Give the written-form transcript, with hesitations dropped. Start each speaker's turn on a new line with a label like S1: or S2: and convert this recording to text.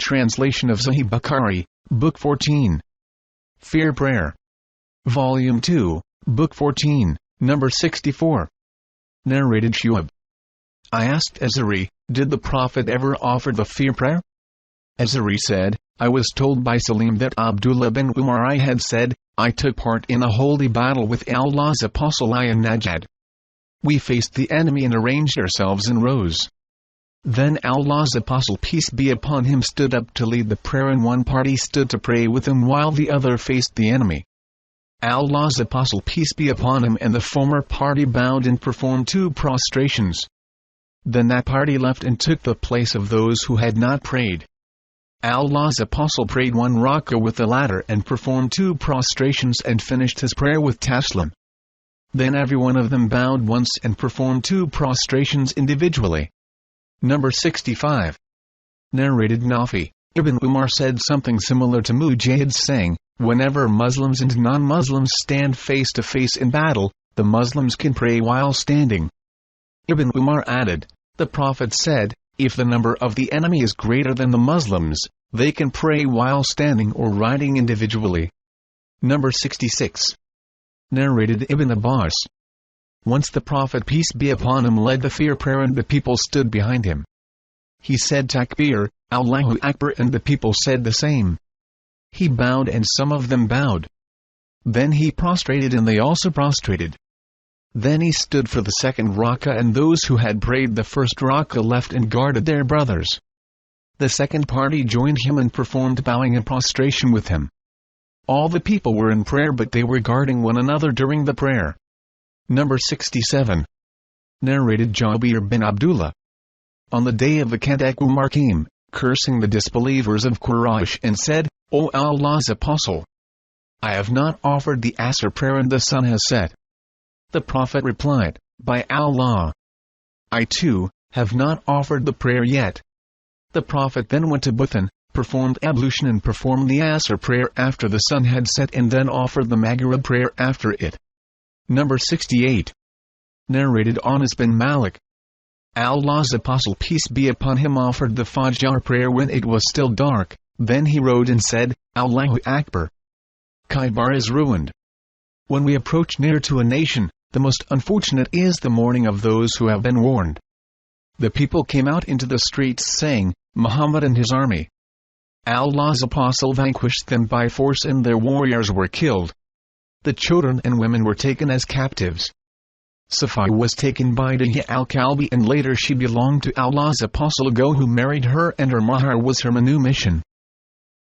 S1: Translation of Sahih Bukhari, Book 14. Fear Prayer. Volume 2, Book 14, Number 64. Narrated Shu'ab. I asked Azari, did the Prophet ever offer the fear prayer? Azari said, I was told by Salim that Abdullah bin Umar I had said, I took part in a holy battle with Allah's Apostle in Najd. We faced the enemy and arranged ourselves in rows. Then Allah's Apostle peace be upon him stood up to lead the prayer and one party stood to pray with him while the other faced the enemy. Allah's Apostle peace be upon him and the former party bowed and performed 2 prostrations. Then that party left and took the place of those who had not prayed. Allah's Apostle prayed 1 rak'ah with the latter and performed 2 prostrations and finished his prayer with taslim. Then every one of them bowed once and performed 2 prostrations individually. Number 65. Narrated Nafi. Ibn Umar said something similar to Mujahid's saying, whenever Muslims and non-Muslims stand face to face in battle, the Muslims can pray while standing. Ibn Umar added, the Prophet said, if the number of the enemy is greater than the Muslims, they can pray while standing or riding individually. Number 66. Narrated Ibn Abbas. Once the Prophet peace be upon him led the fear prayer and the people stood behind him. He said Takbir, Allahu Akbar and the people said the same. He bowed and some of them bowed. Then he prostrated and they also prostrated. Then he stood for the 2nd rak'ah and those who had prayed the 1st rak'ah left and guarded their brothers. The second party joined him and performed bowing and prostration with him. All the people were in prayer but they were guarding one another during the prayer. Number 67. Narrated Jabir bin Abdullah. On the day of the Khandak Umar came, cursing the disbelievers of Quraysh and said, O Allah's Apostle! I have not offered the Asr prayer and the sun has set. The Prophet replied, by Allah! I too, have not offered the prayer yet. The Prophet then went to Buthan, performed ablution and performed the Asr prayer after the sun had set and then offered the Maghrib prayer after it. Number 68. Narrated Anas bin Malik. Allah's Apostle peace be upon him offered the Fajr prayer when it was still dark, then he rode and said, Allahu Akbar. Khaybar is ruined. When we approach near to a nation, the most unfortunate is the mourning of those who have been warned. The people came out into the streets saying, Muhammad and his army. Allah's Apostle vanquished them by force and their warriors were killed. The children and women were taken as captives. Safiya was taken by Dihya al-Kalbi and later she belonged to Allah's Apostle Go who married her and her mahar was her manumission.